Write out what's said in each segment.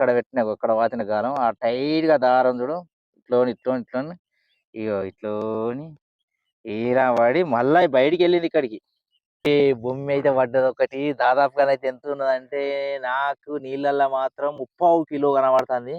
ఇక్కడ పెట్టిన ఇక్కడ వాతిన గాలం ఆ టైట్‌గా దారం చూడు ఇట్లోని ఇగో ఇట్లోని ఈర పడి మళ్ళా బయటికెళ్ళింది ఇక్కడికి. ఈ బొమ్మి అయితే పడ్డదొకటి. దాదాపుగానైతే ఎంతున్నదంటే నాకు నీళ్ళల్లో మాత్రం ముప్పావు కిలో కనబడుతుంది.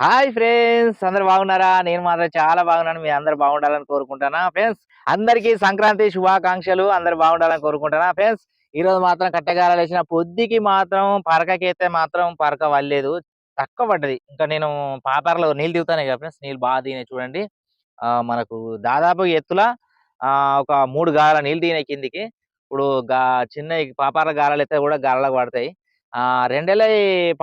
హాయ్ ఫ్రెండ్స్, అందరు బాగున్నారా? నేను మాత్రం చాలా బాగున్నాను. మీరు అందరు బాగుండాలని కోరుకుంటున్నా ఫ్రెండ్స్. అందరికీ సంక్రాంతి శుభాకాంక్షలు. అందరు బాగుండాలని కోరుకుంటున్నా ఫ్రెండ్స్. ఈరోజు మాత్రం కట్టెగారాలు వేసిన పొద్దుకి మాత్రం పరకకైతే మాత్రం పరక వల్లేదు, తక్కువ పడ్డది. ఇంకా నేను పాపర్లో నీళ్ళు దిగుతానే కదా ఫ్రెండ్స్, నీళ్ళు బాగా దిగినాయి చూడండి. మనకు దాదాపు ఎత్తుల ఒక 3 గాల నీళ్ళు దిగినాయి కిందికి. ఇప్పుడు చిన్న పాపార్ల గాలాలు ఎత్తే కూడా గాలకు పడతాయి. రెండేళ్ళ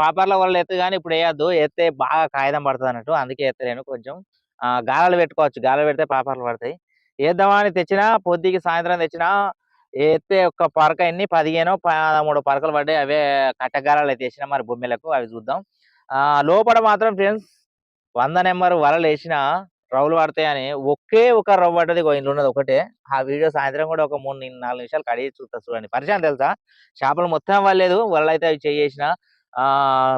పాపర్ల వల్ల ఎత్తు కానీ ఇప్పుడు వేయద్దు, ఎత్తే బాగా కాగితం పడుతుంది అన్నట్టు, అందుకే ఎత్తలేను. కొంచెం గాలాలు పెట్టుకోవచ్చు, గాలాలు పెడితే పాపర్లు పడతాయి. వేద్దామని తెచ్చినా పొద్దుకి సాయంత్రం తెచ్చినా ఎత్తే ఒక పరక ఎన్ని 15 13 పరకలు పడ్డాయి. అవే కట్టగారాలు అయితే వేసినా మరి బొమ్మెలకు, అవి చూద్దాం. లోపల మాత్రం ఫ్రెండ్స్ 100 నెంబర్ వలలు వేసిన రవ్వులు పడతాయని ఒకే ఒక రవ్వు పడ్డది. ఇంట్లో ఉన్నది ఒకటే. ఆ వీడియో సాయంత్రం కూడా ఒక 4 నిమిషాలు కడిగి చూస్తా చూడండి. పరిచయం తెలుసా, చేపలు మొత్తం వల్లేదు, వలలు అయితే అవి చేసిన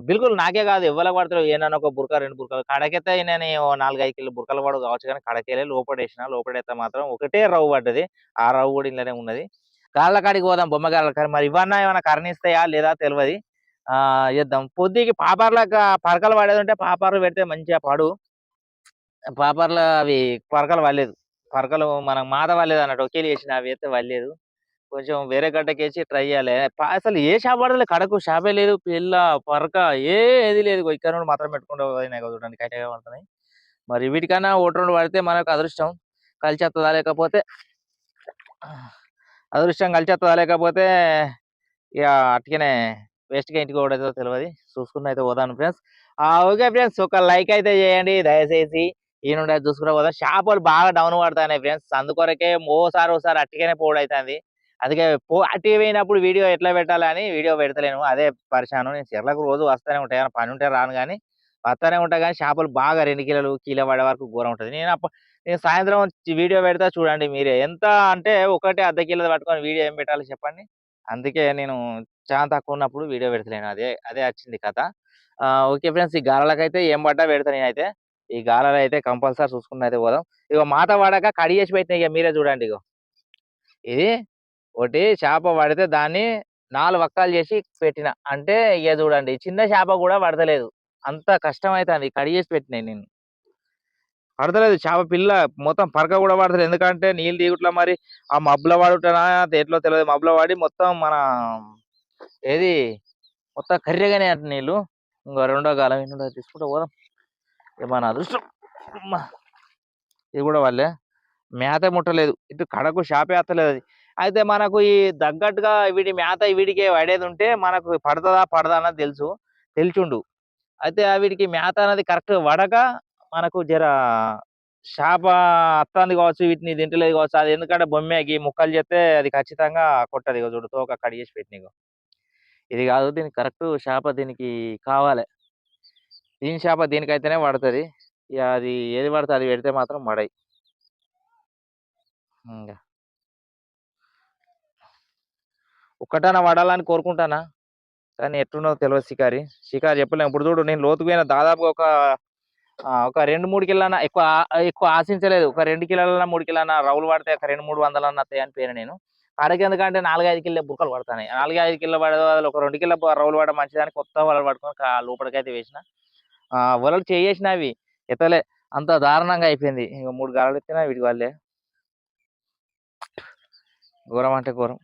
బిల్కుల్ నాకే కాదు ఎవరికి పడతారు. ఏమన్నా ఒక బురక 2 బురకలు కడకెత్తే నేను 4-5 కిలో బురకలు పడు కావచ్చు, కానీ కడకెళ్ళి లోపడేసిన. లోపడైతే మాత్రం ఒకటే రవ్వు పడ్డది. ఆ రవ్వు కూడా ఇంట్లోనే ఉన్నది. గాళ్ళ కాడికి పోదాం, బొమ్మ గాళ్ళ కాడి. మరి ఇవన్నా ఏమైనా కరణిస్తాయా లేదా తెలియదు. చేద్దాం. పొద్దుకి పాపర్లకు పరకలు పడేది ఉంటే పాపర్లు పెడితే మంచిగా పడు. పాపర్లు అవి పరకలు పడలేదు. పరకలు మనకు మాద పడలేదు అన్నట్టు, ఒకేలు వేసిన అవి అయితే పడలేదు. కొంచెం వేరే గడ్డకేసి ట్రై చేయాలి. అసలు ఏ షాప్ పడలేదు, కడకు షాపే లేదు, పిల్ల పరక ఏది లేదు. ఇక్కడ నుండి మాత్రం పెట్టుకుంటూ పోయినాయి చూడండి, కైటగా పడుతున్నాయి. మరి వీటికన్నా ఒకటి 2 పడితే మనకు అదృష్టం కలిసి వస్తుందా, లేకపోతే అదృష్టం కలిసి వస్తుందా, లేకపోతే ఇక అట్టిగానే వేస్ట్గా ఇంటికి పోవడదో తెలియదు. చూసుకుని అయితే పోదాను ఫ్రెండ్స్. ఓకే ఫ్రెండ్స్, ఒక లైక్ అయితే చేయండి దయచేసి. ఈ నుండి చూసుకుంటే పోదాం. చేపలు బాగా డౌన్ పడతాయి ఫ్రెండ్స్, అందుకొరకే ఓసారి అట్టిగానే పోవడవుతుంది. అందుకే అట్టి పోయినప్పుడు వీడియో ఎట్లా పెట్టాలని వీడియో పెడతలేను, అదే పరిశాను. నేను చెర్లకు రోజు వస్తూనే ఉంటాయి, పని ఉంటే రాను కానీ వస్తూనే ఉంటాయి. కానీ చేపలు బాగా 2 కిలో పడే వరకు ఘోరం ఉంటుంది. నేను సాయంత్రం వీడియో పెడతా చూడండి మీరే. ఎంత అంటే ఒకటి అర్ధ కిలో పట్టుకొని వీడియో ఏం పెట్టాలి చెప్పండి. అందుకే నేను చాలా తక్కువ ఉన్నప్పుడు వీడియో పెడతలేను. అదే అదే వచ్చింది కథ. ఓకే ఫ్రెండ్స్, ఈ గాలలకైతే ఏం పడ్డా పెడతా నేనైతే. ఈ గాలలో అయితే కంపల్సరీ చూసుకుని అయితే పోదాం. ఇగో మాత వాడక కడి చేసి పెట్టినా, ఇక మీరే చూడండి. ఇగో ఇది ఒకటి చేప పడితే దాన్ని 4 వక్కలు చేసి పెట్టిన అంటే, ఇక చూడండి చిన్న చేప కూడా పడతలేదు. అంత కష్టం అవుతుంది. కడిగేసి పెట్టినాయి నేను, పడతలేదు చేప పిల్ల. మొత్తం పరక కూడా పడతలేదు. ఎందుకంటే నీళ్ళు దిగుట్లా మరి ఆ మబ్బుల వాడుటనా ఎట్లో తెలియదు. మబ్బుల వాడి మొత్తం మన ఏది మొత్తం కర్రెగానే అంట నీళ్ళు. ఇంకో రెండో గాలం తీసుకుంటూ పోదాం. మన అదృష్టం. ఇది కూడా వాళ్ళే మేత ముట్టలేదు, ఇటు కడకు షాపే అత్తలేదు. అది అయితే మనకు ఈ తగ్గట్టుగా వీడి మేత వీడికి పడేది ఉంటే మనకు పడదా అన్నది తెలిసిండు. అయితే వీడికి మేత అనేది కరెక్ట్ పడక మనకు జర చేప అత్తంది కావచ్చు, వీటిని తింటలేదు కావచ్చు. అది ఎందుకంటే బొమ్మకి ముక్కలు చేస్తే అది ఖచ్చితంగా కొట్టదు. ఇక చూడు తోక కట్ చేసి పెట్టిన, ఇది కాదు దీనికి కరెక్ట్ చేప, దీనికి కావాలి. దీని చేప దీనికైతేనే పడుతుంది. ఇక అది ఏది పడుతుంది అది పెడితే మాత్రం పడాయి. ఇంకా ఒక్కటన్నా పడాలని కోరుకుంటానా, కానీ ఎట్లున్నో తెలియదు. షికారి చెప్పలేము. ఇప్పుడు చూడు నేను లోతుకు పోయిన దాదాపు ఒక 2-3 కిలోన ఎక్కువ ఆశించలేదు. ఒక 2 కిలోలన్నా 3 కిలోన రౌలు పడితే ఒక 200-300 వందలన్న వస్తాయి అని పోయిన నేను. అడగ ఎందుకంటే 4-5 కిలో బుక్కలు పడతాయి. 4-5 కిలో పడే ఒక 2 కిలో రౌలు పడడం మంచిదని కొత్త వలలు పట్టుకొని లోపలికైతే వేసిన. వలలు చేసినవి ఎత్తలే, అంత దారుణంగా అయిపోయింది. ఇంక 3 గాలలు ఎత్తినా వీటి వాళ్ళే. ఘోరం అంటే ఘోరం.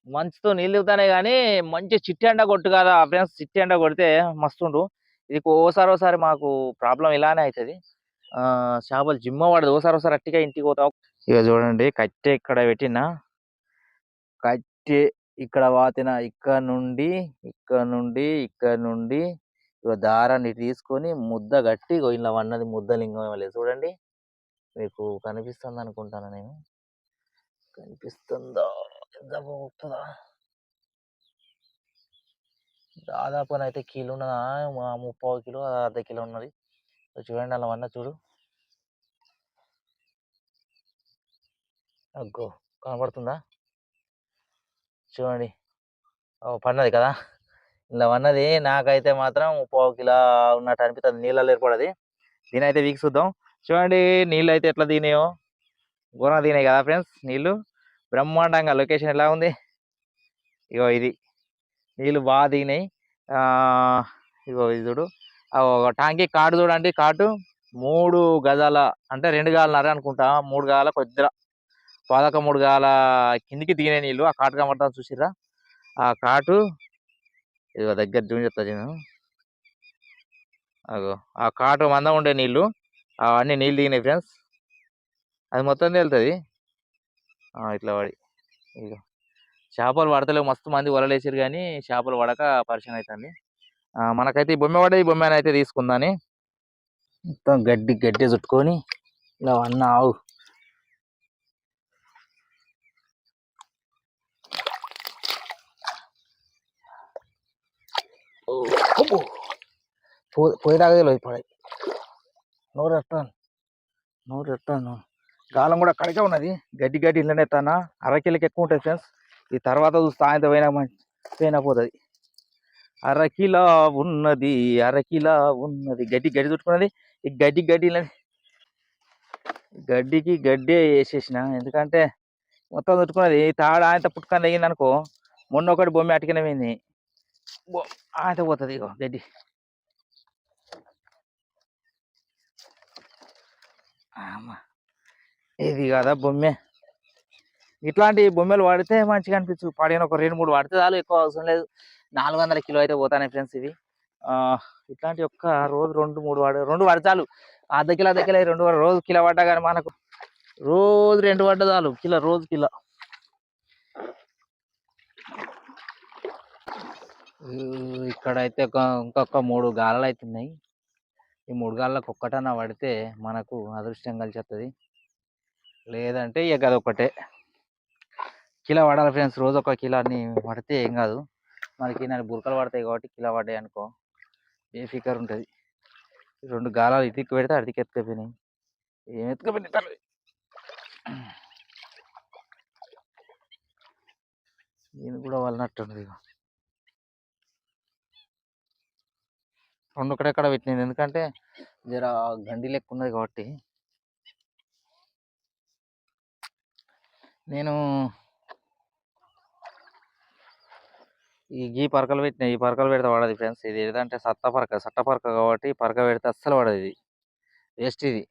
మంచుతో నీళ్ళు దిగుతానే కానీ మంచి చిట్టి ఎండ కొట్టు కదా ఫ్రెండ్స్. చిట్టి ఎండ కొడితే మస్తుండు. ఇది ఓసారి మాకు ప్రాబ్లం ఇలానే అవుతుంది. చేపలు జిమ్మ పడదు. ఓసారి అట్టిగా ఇంటికి పోతావు. ఇక చూడండి కట్టె ఇక్కడ పెట్టిన, కట్టె ఇక్కడ వాతిన, ఇక్కడ నుండి ఇక దారాన్ని తీసుకొని ముద్ద కట్టి ఇలా వన్నది ముద్దలింగం లేదు చూడండి. మీకు కనిపిస్తుంది అనుకుంటాను నేను, కనిపిస్తుందా? ఎంత దాదాపు అయితే కిలో ఉన్నదా, 30 కిలో అర్ధ కిలో ఉన్నది. చూడండి అలా వన్న చూడు. అగ్గో కనబడుతుందా చూడండి, పడినది కదా. ఇలా అన్నది నాకైతే మాత్రం పావు కిలో ఉన్నట్టు అనిపిస్తుంది, నీళ్ళలో ఏర్పడది. దీని అయితే వీక్ చూద్దాం. చూడండి నీళ్ళు అయితే ఎట్లా తినేయో, ఘోరంగా తినాయి కదా ఫ్రెండ్స్. నీళ్ళు బ్రహ్మాండంగా, లొకేషన్ ఎలా ఉంది, ఇగో ఇది నీళ్ళు బాగా దిగినాయి. ఇగో ఇది చూడు, ఒక టాంకీ కాటు చూడండి, కాటు 3 గజాల అంటే 2 గాలన్నర అనుకుంటా, 3 గాల కొద్దిగా పాదక 3 గాల కిందికి దిగినాయి నీళ్ళు. ఆ కాటు కమర్తా చూసిర్రా, ఆ కాటు ఇదిగో దగ్గర జూమ్ చెప్తా నేను. అగో ఆ కాటు మందం ఉండే నీళ్ళు, అవన్నీ నీళ్ళు దిగినాయి ఫ్రెండ్స్. అది మొత్తం తేలుతుంది ఇట్లా పడి. ఇక చేపలు పడతలేవు, మస్తు మంది వలలేసారు కానీ చేపలు పడక పరిచయం అవుతుంది. మనకైతే ఈ బొమ్మ పడే, ఈ బొమ్మని అయితే తీసుకుందాని మొత్తం గడ్డి గడ్డి చుట్టుకొని ఇలా ఆవు పోయేదాకా తెలియదు. పడాయి నోరు ఎత్తాను, నోరు ఎత్తాను. గాలం కూడా కడిగా ఉన్నది, గడ్డి గడ్డి ఇళ్ళనే ఎత్తానా. అరకిలకి ఎక్కువ ఉంటుంది ఫ్రెండ్స్. ఈ తర్వాత చూస్తే సాయంత్రం పోయినా పోతుంది. అరకిలా ఉన్నది, అరకిలా ఉన్నది, గడ్డి గడ్డి చుట్టుకున్నది. ఈ గడ్డి గడ్డికి గడ్డే వేసేసిన, ఎందుకంటే మొత్తం చుట్టుకున్నది. తాడు ఆయన పుట్టుకొని తగింది అనుకో, మొన్న ఒకటి బొమ్మ అటుకనే పోయింది, ఆయన పోతుంది. ఇగో గడ్డి ఇది కదా బొమ్మె. ఇట్లాంటి బొమ్మలు వాడితే మంచిగా అనిపించు. పడిన ఒక 2-3 వాడితే చాలు, ఎక్కువ అవసరం లేదు. 400 కిలో అయితే పోతానే ఫ్రెండ్స్ ఇవి. ఇట్లాంటి ఒక్క రోజు 2 వాడి చాలు. అర్ధ కిలో 2 రోజు కిలో పడ్డా కానీ మనకు రోజు 2 పడ్డ చాలు, కిలో రోజు కిలో. ఇక్కడైతే ఇంకొక 3 గాలలు అవుతున్నాయి. ఈ 3 గాళ్ళకు ఒక్కటన్నా పడితే మనకు అదృష్టం కలిసి వస్తుంది, లేదంటే ఇక అదొక్కటే. కిలో పడాలి ఫ్రెండ్స్, రోజు ఒక కిలోని పడితే ఏం కాదు. మనకి నాకు బురకలు పడతాయి కాబట్టి కిలో పడ్డాయి అనుకో ఏ ఫికర్ ఉంటుంది. 2 గాలాలు ఇటుకు పెడితే అడికి ఎత్తుకపోయినాయి, ఏం ఎత్తుకపోయినాయి. దీన్ని కూడా వాళ్ళనట్టుంది. 2 ఒకటెక్కడ పెట్టినది, ఎందుకంటే జర గండి లెక్క ఉన్నది కాబట్టి. నేను ఈ పరకలు పెట్టిన, ఈ పరకలు పెడితే పడదు ఫ్రెండ్స్. ఇది ఏదంటే సట్ట పరక కాబట్టి పరక పెడితే అస్సలు పడదు, ఇది వేస్ట్. ఇది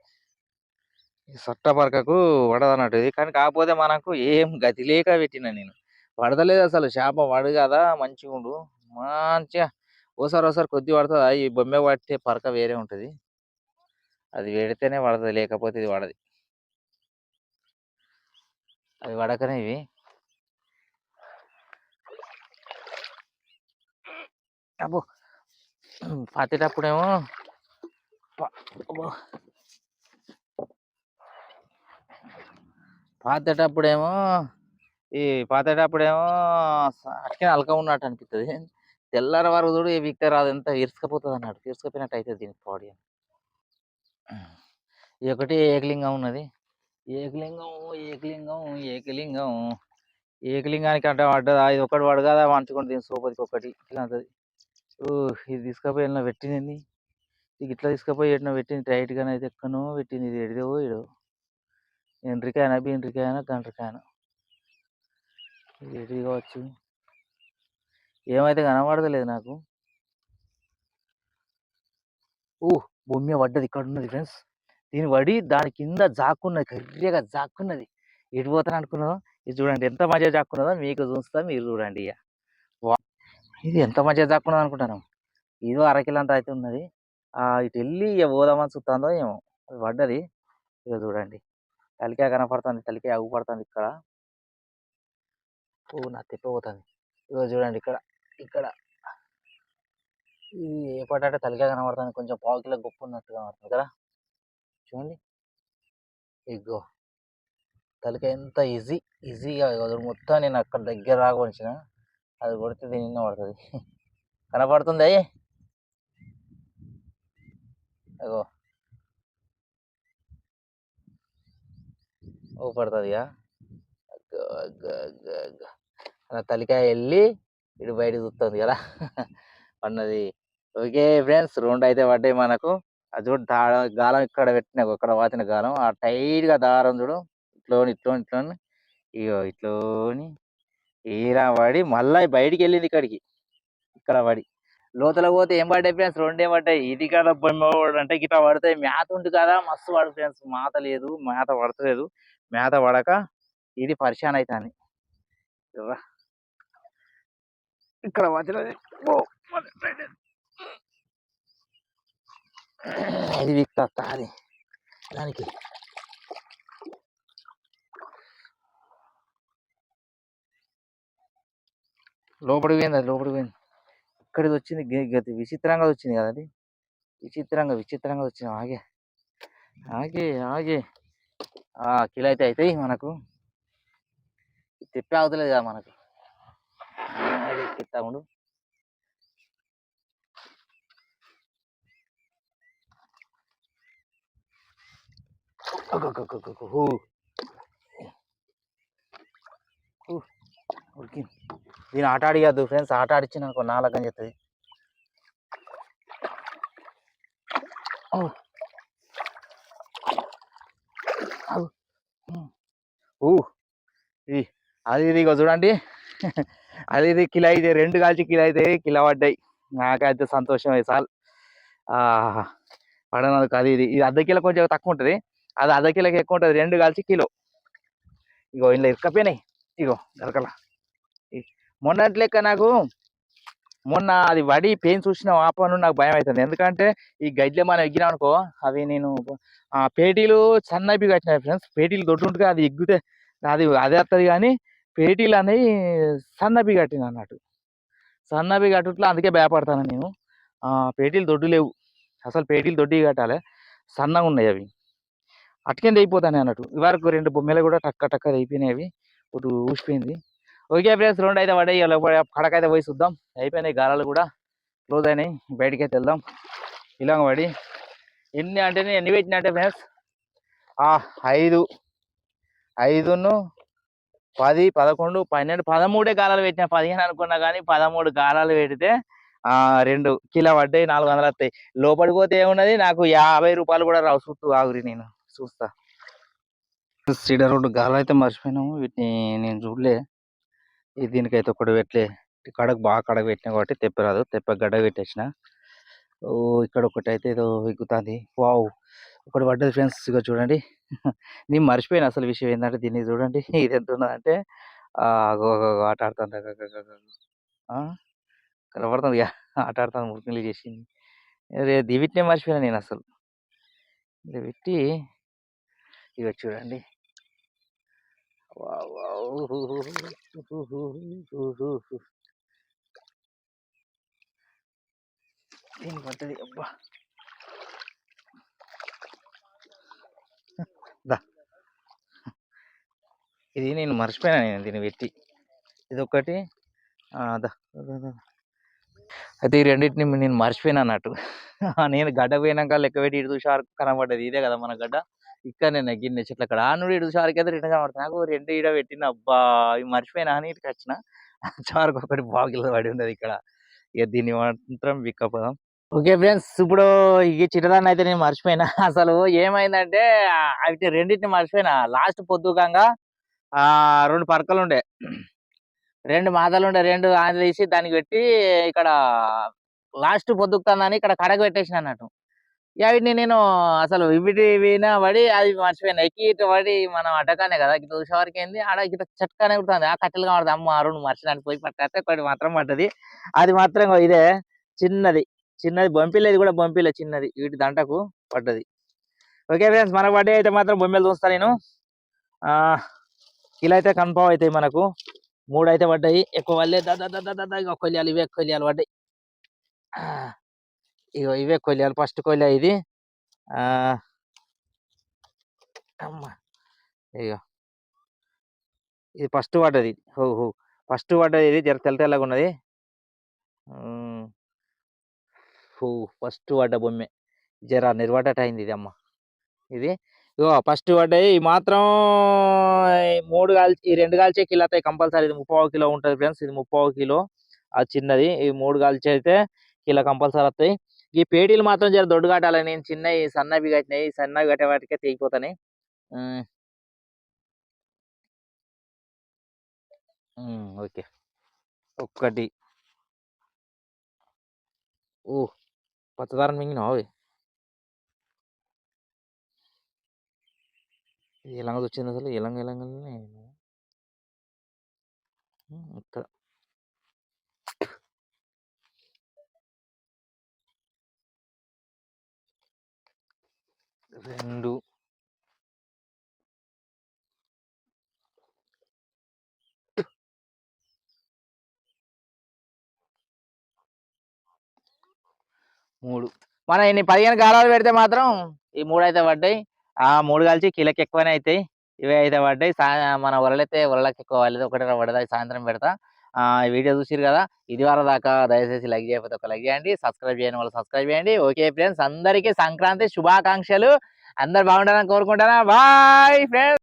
సట్ట పరకకు పడదు అన్నట్టు ఇది. కానీ కాకపోతే మనకు ఏం గతి లేక పెట్టిన నేను, పడతలేదు అసలు. చేప పడు కదా మంచిగా ఉండు, మంచిగా ఓసారి కొద్ది పడుతుంది. ఈ బొమ్మ పడితే పరక వేరే ఉంటుంది, అది పెడితేనే పడుతుంది, లేకపోతే ఇది పడది. అవి పడకనే ఇవి. అబ్బో పాతేటప్పుడేమో పాతేటప్పుడేమో అట్కే అలక ఉన్నట్టు అనిపిస్తుంది. తెల్లారి వరకు చూడు ఏ వీక్తే రాదు, ఎంత ఇరుసుకపోతుంది అన్నట్టు, ఇరుసుకపోయినట్టు అవుతుంది దీనికి బాడీ. ఇది ఒకటి ఏకలింగం ఉన్నది. ఏకలింగం ఏకలింగానికి అంటే పడ్డదా, ఇది ఒకటి పడు కదా మంచుకుంటు దీని సోపతికి ఒకటి ఇట్లా అంటది. ఇది తీసుకపోయి ఎట్లా పెట్టింది, ఇది ఇట్లా తీసుకపోయి ఎట్లా పెట్టింది, టైట్గానే అయితే ఎక్కనో పెట్టింది. ఇది ఎడిదో ఇడో, ఎండ్రికాయనా బీండ్రికాయనా గండ్రికాయనా, ఇది ఎడిది కావచ్చు, ఏమైతే కనబడతలేదు నాకు. భూమి పడ్డది, ఇక్కడ ఉన్నది ఫ్రెండ్స్. దీని పడి దాని కింద జాక్కున్నది, కర్రెగా జాక్కున్నది. ఎటు పోతాను అనుకున్నదో, ఇది చూడండి ఎంత మంచిగా జాక్కున్నదో మీకు చూస్తా, మీరు చూడండి. ఇక ఇది ఎంత మంచిగా జాక్కున్నది అనుకుంటాను. ఇదో అరకిలో అంత అయితే ఉన్నది. ఇటు వెళ్ళి ఇక పోదామని చూస్తుందో ఏమో, అది పడ్డది. ఇక చూడండి తలికాయ కనపడుతుంది, తలికాయ అగుపడుతుంది ఇక్కడ. నా తిప్పబోతుంది. ఇగో చూడండి ఇక్కడ ఇక్కడ ఇది ఏ పడ్డ తలికాయ కనబడుతుంది, కొంచెం పావు కిలో గొప్ప ఉన్నట్టుగా కనబడుతుంది కదా. చూడండి ఇగో తలికాయ ఎంత ఈజీగా మొత్తం నేను అక్కడ దగ్గర రాకొచ్చిన, అది కొడితే దీని పడుతుంది. కనపడుతుంది అగో పడుతుంది. ఇక తలికాయ వెళ్ళి ఇటు బయట చూస్తుంది కదా అన్నది. ఓకే ఫ్రెండ్స్, రెండు అయితే పడ్డాయి మనకు. అది చూడు గాలం ఇక్కడ పెట్టిన ఇక్కడ వాచిన గాలం ఆ టైట్ గా దారం చూడు, ఇట్లోని ఇగో ఇట్లోని ఈరా పడి మళ్ళీ బయటికి వెళ్ళింది ఇక్కడికి, ఇక్కడ పడి లోతుల పోతే ఏం పడ్డాయి ఫ్రెండ్స్, రెండే పడ్డాయి. ఇది కదా బొమ్మ అంటే గిట్లా పడతాయి. మేత ఉంది కదా మస్తు పడు ఫ్రెండ్స్, మేత లేదు, మేత పడతలేదు. మేత పడక ఇది పరిశాన్ అవుతాను ఇక్కడ వచ్చినది. ఇది విక్తా అది దానికి లోపలికి పోయింది, అది లోపలికి పోయింది. ఇక్కడికి వచ్చింది విచిత్రంగా వచ్చింది కదా, అది విచిత్రంగా వచ్చింది. ఆగే ఆగే ఆగే కిలో అయితే అవుతాయి మనకు. తిప్పి అవుతలేదు కదా మనకు. తమ్ముడు ఉడికింది. దీని ఆట ఆడియద్దు ఫ్రెండ్స్, ఆట ఆడిచ్చింది అనుకో నాలుగని చెప్తుంది. అది ఇది చూడండి అది ఇది కిలో అయితే రెండు కాల్చి కిలో అయితే కిలో పడ్డాయి. నాకైతే సంతోషం అయ్యి చాలు. పడనందుకు. అది ఇది అర్ధ కిలో కొంచెం తక్కువ ఉంటుంది, అది అర్ధ కిలోకి ఎక్కువ ఉంటుంది. రెండు కాల్చి కిలో. ఇగో ఇంట్లో ఇరుక్కపోయినాయి. ఇగో దొరకల. మొన్నటి లెక్క నాకు మొన్న అది వడి పెయిన్ చూసిన ఆపను నాకు భయం అవుతుంది. ఎందుకంటే ఈ గడ్డె మనం ఎగ్గినాం అనుకో, అవి నేను పేటీలు సన్నపి కట్టినాయి ఫ్రెండ్స్. పేటీలు దొడ్డు ఉంటుంది, అది ఎగ్గితే అది అదే వస్తుంది. కానీ పేటీలు అనేవి సన్నపి కట్టిన అన్నట్టు. సన్నపి కట్టుట్లో అందుకే భయపడతాను నేను. పేటీలు దొడ్డు లేవు అసలు, పేటీలు దొడ్డి కట్టాలి, సన్నగా ఉన్నాయి అవి. అటుకెంది అయిపోతాయి అన్నట్టు. ఇవరకు రెండు బొమ్మలు కూడా టక్క అయిపోయినాయి, అవి ఒకటి ఊసిపోయింది. ఓకే ఫ్రెండ్స్, రెండు అయితే పడాయి. కడకైతే పోయి చూద్దాం. అయిపోయినాయి గాలాలు కూడా క్లోజ్ అయినాయి, బయటికి అయితే వెళ్దాం. ఇలాగ పడి ఎన్ని అంటే ఎన్ని పెట్టినా అంటే ఫ్రెండ్స్ 5, 5, 10, 11, 12, 13 గాలాలు పెట్టినా. 15 అనుకున్నా కానీ 13 గాలాలు పెడితే 2 కిలో పడ్డాయి. 400 వస్తాయి. లోపలికి పోతే ఏమున్నది, నాకు 50 రూపాయలు కూడా రావు. చుట్టూ ఆగురి, నేను చూస్తా. సీడ 2 గాలాలు అయితే మర్చిపోయినాము, వీటిని నేను చూడలే. దీనికైతే ఒకటి పెట్టలే, కడకు బాగా కడకు పెట్టినా కాబట్టి తెప్పరాదు, తెప్ప గడ్డ పెట్టేసిన. ఇక్కడ ఒకటి అయితే ఏదో ఎగ్గుతుంది. వావ్, ఒకటి పడ్డది ఫ్రెండ్స్. ఇక చూడండి నేను మర్చిపోయిన అసలు విషయం ఏంటంటే, దీన్ని చూడండి ఇది ఎంత ఉన్నదంటే ఆట ఆడుతుంది, కనబడుతుంది ఇక ఆట ఆడుతుంది, మురికిలు చేసింది. వీటినే మర్చిపోయినా నేను అసలు. ఇది పెట్టి ఇక చూడండి. దీని పట్టది. అబ్బా ఇది నేను మర్చిపోయినా, నేను దీన్ని పెట్టి. ఇది ఒకటి అయితే ఈ రెండింటిని నేను మర్చిపోయినా అన్నట్టు. నేను గడ్డ పోయినాక లెక్క పెట్టి ఇటు చూసారు కనబడ్డది. ఇదే కదా మన గడ్డ. ఇక్కడ నేను గిన్నె చెట్లు అక్కడ నుండి ఇటు చూసారికి అయితే రిటర్న్ కనబడుతుంది. నాకు 2 ఈడ పెట్టిన. అబ్బా ఇవి మర్చిపోయినా అని ఇటుకి వచ్చిన. చారుకు ఒకటి బాగిల పడి ఉన్నది ఇక్కడ. ఇక దీన్ని మాత్రం విక్కపోదాం. ఓకే ఫ్రెండ్స్, ఇప్పుడు ఈ చిన్నదాన్ని అయితే నేను మర్చిపోయినా. అసలు ఏమైందంటే అవి రెండింటిని మర్చిపోయినా. లాస్ట్ పొద్దుకంగా 2 పరకలు ఉండే, 2 మాదలు ఉండే, 2 ఆంధ్ర తీసి దానికి పెట్టి ఇక్కడ లాస్ట్ పొద్దుకుతుందని ఇక్కడ కడగ పెట్టేసిన అన్నట్టు. వీటిని నేను అసలు వినా పడి అది మర్చిపోయినా. ఎక్కి ఇటు పడి మనం అడ్డకానే కదా, ఇటు చూసేవారికి ఏంది ఆడ ఇట్లా చెట్కానే కుడుతుంది. ఆ కట్టెలు కనబడుతుంది. అమ్మ 2 మర్చిదానికి పోయి పట్టే ఒకటి మాత్రం పడ్డది. అది మాత్రం ఇదే చిన్నది బొంపిలేదు కూడా, బొంపిలే చిన్నది, వీటి దంటకు పడ్డది. ఓకే ఫ్రెండ్స్, మనకు పడ్డే అయితే మాత్రం బొమ్మలు చూస్తాను నేను. కిలో అయితే కన్ఫామ్ అవుతాయి మనకు. 3 అయితే పడ్డాయి. ఎక్కువ వల్లే ఇక కొల్యాలు, ఇవే కొల్యాలు పడ్డాయి. ఇగో ఇవే కొల్యాలు. ఫస్ట్ కొల్యా ఇది. అమ్మా ఇగో ఇది ఫస్ట్ పడ్డది. ఫస్ట్ పడ్డది. ఇది జర తెల్లగా ఉన్నది. ఫస్ట్ పడ్డ బొమ్మె జర నిర్వాటట అయింది ఇది. అమ్మ ఇది ఇగో ఫస్ట్ పడ్డాయి. ఈ మాత్రం 3 కాల్చి 2 కాల్చే కిలో అవుతాయి కంపల్సరీ. ఇది 30 కిలో ఉంటుంది ఫ్రెండ్స్. ఇది 30 కిలో. ఆ చిన్నది ఈ 3 కలిసి అయితే కిలో కంపల్సరీ వస్తాయి. ఈ పేటీలు మాత్రం జర దొడ్డు కట్టాలి. నేను చిన్నవి సన్నవి కట్టినాయి, సన్నవి కట్టే వాటికే తెగిపోతాయి. ఓకే. ఒక్కటి ఓ పచ్చదారం మింగినావు. ఎలాగ వచ్చింది అసలు ఎలంగ ఎలంగనే ఇక్కడ 2 3 మనం ఇన్ని 15 గాలాలు పెడితే మాత్రం ఈ 3 అయితే పడ్డాయి. ఆ 3 కలిసి కిలోకి ఎక్కువనే అవుతాయి. ఇవే అయితే పడ్డాయి. మన వలలైతే వలలకి ఎక్కువ వాళ్ళది ఒకటి పడదా సాయంత్రం పెడతా. ఈ వీడియో చూసిరు కదా, ఇది వరకు దాకా దయచేసి లైక్ చేయకపోతే ఒక లైక్ చేయండి, సబ్స్క్రైబ్ చేయని వాళ్ళు సబ్స్క్రైబ్ చేయండి. ఓకే ఫ్రెండ్స్, అందరికీ సంక్రాంతి శుభాకాంక్షలు. అందరు బాగుండాలని కోరుకుంటారా. Bye friends.